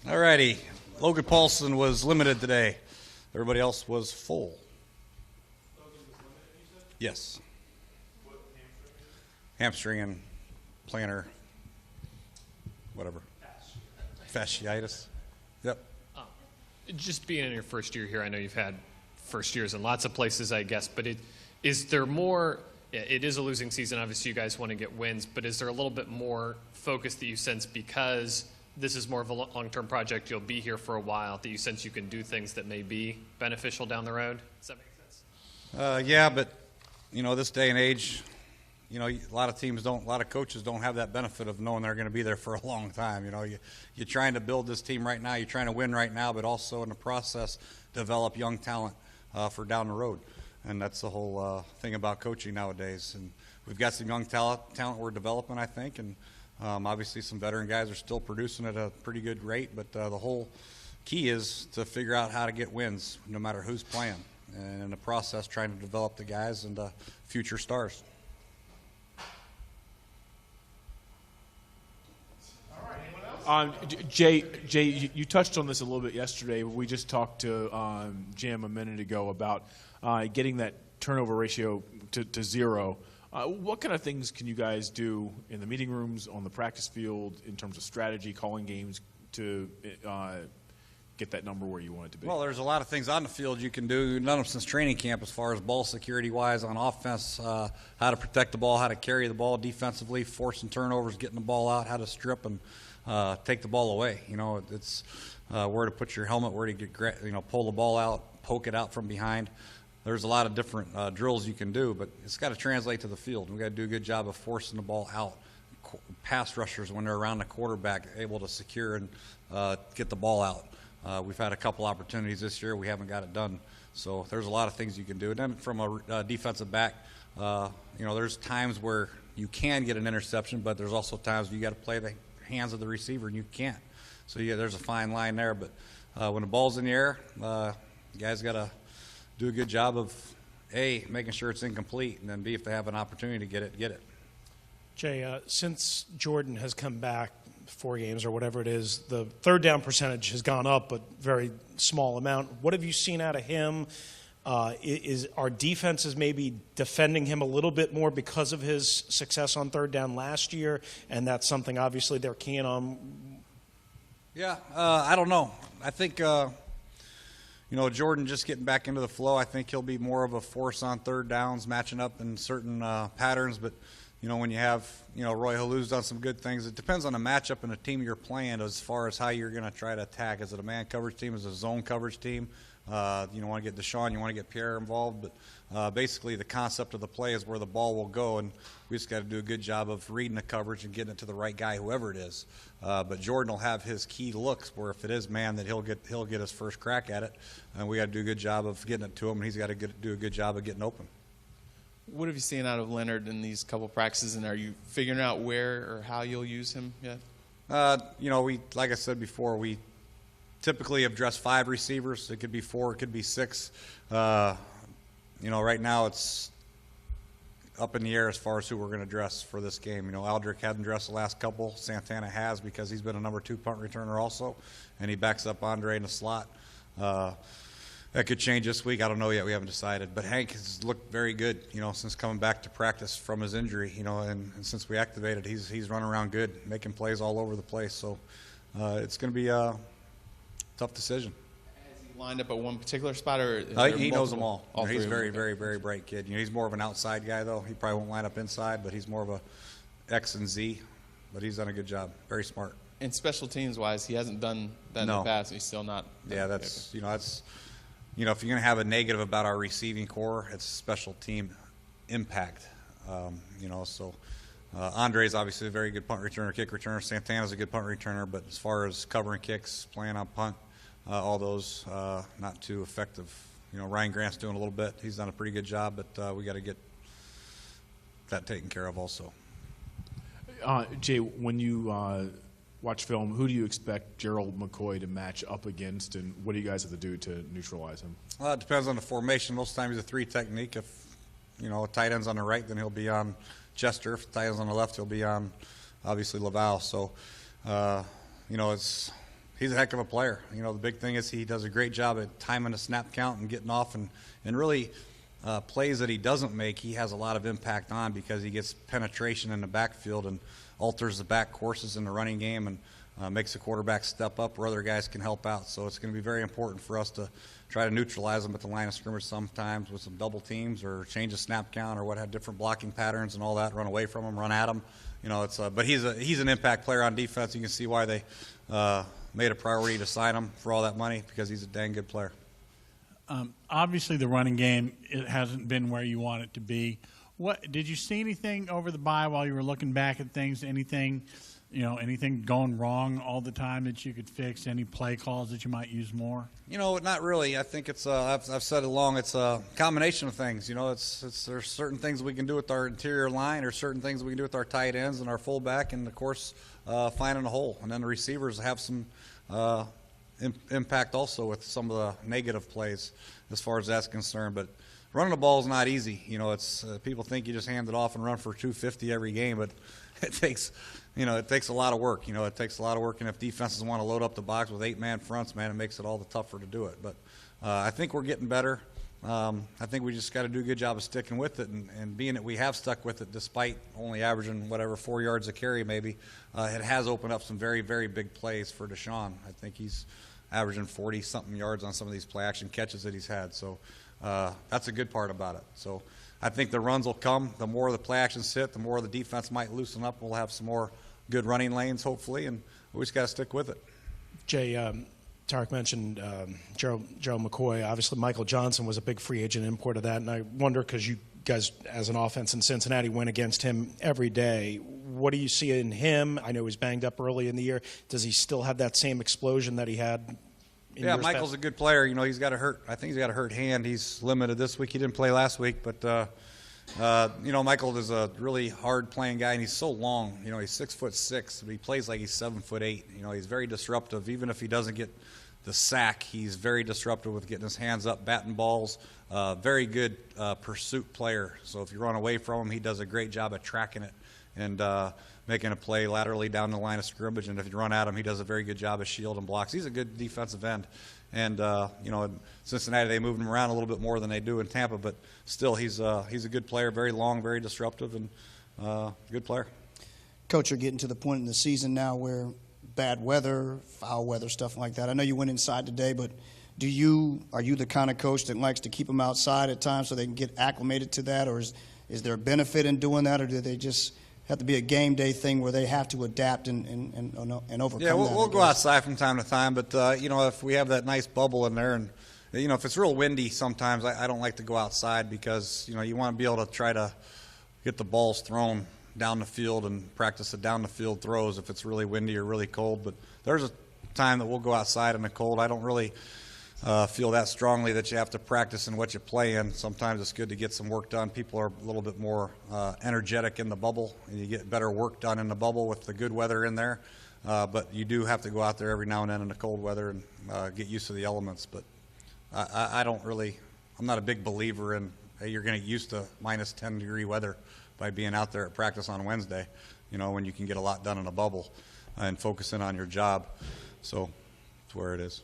All righty. Logan Paulson was limited today. Everybody else was full. Logan was limited, you said? Yes. What Hamstring and plantar, whatever. Fasciitis. Yep. Just being in your first year here, I know you've had first years in lots of places, I guess, but is there more? It is a losing season. Obviously, you guys want to get wins, but is there a little bit more focus that you sense because this is more of a long-term project, you'll be here for a while, that you sense you can do things that may be beneficial down the road? Does that make sense? Yeah, but, this day and age, a lot of coaches don't have that benefit of knowing they're going to be there for a long time. You're trying to build this team right now, you're trying to win right now, but also in the process develop young talent for down the road. And that's the whole thing about coaching nowadays. And we've got some young talent we're developing, I think, and obviously some veteran guys are still producing at a pretty good rate, but the whole key is to figure out how to get wins no matter who's playing, and in the process trying to develop the guys into future stars. Jay, you touched on this a little bit yesterday. We just talked to Jim a minute ago about getting that turnover ratio to zero. What kind of things can you guys do in the meeting rooms, on the practice field, in terms of strategy, calling games to get that number where you want it to be? Well, there's a lot of things on the field you can do. None of them since training camp as far as ball security-wise on offense, how to protect the ball, how to carry the ball defensively, forcing turnovers, getting the ball out, how to strip and take the ball away. It's where to put your helmet, where to get, pull the ball out, poke it out from behind. There's a lot of different drills you can do, but it's got to translate to the field. We've got to do a good job of forcing the ball out. Pass rushers, when they're around the quarterback, able to secure and get the ball out. We've had a couple opportunities this year. We haven't got it done. So there's a lot of things you can do. And then from a defensive back, there's times where you can get an interception, but there's also times you got to play the hands of the receiver and you can't. So yeah, there's a fine line there. But when the ball's in the air, you guys got to do a good job of A, making sure it's incomplete, and then B, if they have an opportunity to get it. Jay, since Jordan has come back 4 games or whatever it is, the third down percentage has gone up, but very small amount. What have you seen out of him? Are defenses maybe defending him a little bit more because of his success on third down last year? And that's something obviously they're keen on. Yeah, I don't know. I think Jordan just getting back into the flow. I think he'll be more of a force on third downs, matching up in certain patterns. But when you have Roy Hallou's done some good things. It depends on the matchup and the team you're playing as far as how you're going to try to attack. Is it a man coverage team? Is it a zone coverage team? You want to get Deshaun, you want to get Pierre involved, but basically the concept of the play is where the ball will go, and we just got to do a good job of reading the coverage and getting it to the right guy, whoever it is. But Jordan will have his key looks where if it is man, that he'll get his first crack at it, and we got to do a good job of getting it to him, and he's got to do a good job of getting open. What have you seen out of Leonard in these couple practices, and are you figuring out where or how you'll use him yet? We, like I said before, we typically have dressed 5 receivers. It could be 4, it could be 6. Right now it's up in the air as far as who we're going to dress for this game. Aldrich hadn't dressed the last couple. Santana has because he's been a number 2 punt returner also, and he backs up Andre in the slot. That could change this week. I don't know yet. We haven't decided. But Hank has looked very good, since coming back to practice from his injury, and since we activated, he's running around good, making plays all over the place. So it's going to be a tough decision. Has he lined up at one particular spot, or he knows them all. He's a very, okay. very, very bright kid. He's more of an outside guy, though. He probably won't line up inside, but he's more of a X and Z. But he's done a good job. Very smart. And special teams-wise, he hasn't done that in the past. He's still not. Yeah, that's that's. If you're going to have a negative about our receiving core, it's special team impact. So Andre's obviously a very good punt returner, kick returner. Santana's a good punt returner, but as far as covering kicks, playing on punt, all those not too effective. Ryan Grant's doing a little bit. He's done a pretty good job, but we got to get that taken care of also. Jay, when you watch film, who do you expect Gerald McCoy to match up against, and what do you guys have to do to neutralize him? It depends on the formation. Most times he's a 3 technique. If a tight end's on the right, then he'll be on Chester. If the tight end's on the left, he'll be on obviously Laval. So it's he's a heck of a player. You know, the big thing is he does a great job at timing the snap count and getting off, and really plays that he doesn't make, he has a lot of impact on because he gets penetration in the backfield and alters the back courses in the running game and makes the quarterback step up where other guys can help out. So it's going to be very important for us to try to neutralize them at the line of scrimmage sometimes with some double teams or change the snap count or what have different blocking patterns and all that, run away from them, run at them. You know, it's but he's an impact player on defense. You can see why they made a priority to sign him for all that money, because he's a dang good player. Obviously, the running game, it hasn't been where you want it to be. What did you see anything over the bye while you were looking back at things? Anything going wrong all the time that you could fix? Any play calls that you might use more? You know, Not really. I think it's I've said it long. It's a combination of things. You know, there's certain things we can do with our interior line, or certain things we can do with our tight ends and our fullback, and of course finding a hole. And then the receivers have some impact also with some of the negative plays as far as that's concerned. But running the ball is not easy. You know, it's people think you just hand it off and run for 250 every game, but it takes a lot of work. You know, it takes a lot of work, and if defenses want to load up the box with 8-man fronts, man, it makes it all the tougher to do it. But I think we're getting better. I think we just got to do a good job of sticking with it, and being that we have stuck with it despite only averaging 4 yards a carry maybe, it has opened up some very, very big plays for Deshaun. I think he's averaging 40-something yards on some of these play-action catches that he's had. So that's a good part about it. So I think the runs will come. The more the play-actions hit, the more the defense might loosen up. We'll have some more good running lanes, hopefully, and we just got to stick with it. Jay, Tarek mentioned Gerald McCoy. Obviously, Michael Johnson was a big free agent import of that, and I wonder, because you guys, as an offense in Cincinnati, went against him every day. What do you see in him? I know he was banged up early in the year. Does he still have that same explosion that he had? Yeah, Michael's a good player. You know, I think he's got a hurt hand. He's limited this week. He didn't play last week, but you know, Michael is a really hard-playing guy, and he's so long. You know, he's 6'6", but he plays like he's 7'8". You know, he's very disruptive. Even if he doesn't get the sack, he's very disruptive with getting his hands up, batting balls. Very good pursuit player. So if you run away from him, he does a great job at tracking it and making a play laterally down the line of scrimmage. And if you run at him, he does a very good job of shielding blocks. He's a good defensive end. And, you know, in Cincinnati, they moved him around a little bit more than they do in Tampa, but still, he's a good player, very long, very disruptive, and good player. Coach, you're getting to the point in the season now where bad weather, foul weather, stuff like that. I know you went inside today, but are you the kind of coach that likes to keep them outside at times so they can get acclimated to that, or is there a benefit in doing that, or do they just have to be a game day thing where they have to adapt and overcome that? Yeah, we'll go outside from time to time, but, you know, if we have that nice bubble in there, and, you know, if it's real windy sometimes, I don't like to go outside because, you know, you want to be able to try to get the balls thrown down the field and practice the down the field throws if it's really windy or really cold. But there's a time that we'll go outside in the cold. I don't really feel that strongly that you have to practice in what you play in. Sometimes it's good to get some work done. People are a little bit more energetic in the bubble, and you get better work done in the bubble with the good weather in there. But you do have to go out there every now and then in the cold weather and get used to the elements. But I'm not a big believer in, hey, you're going to get used to minus 10-degree weather by being out there at practice on Wednesday, you know, when you can get a lot done in a bubble and focus in on your job. So that's where it is.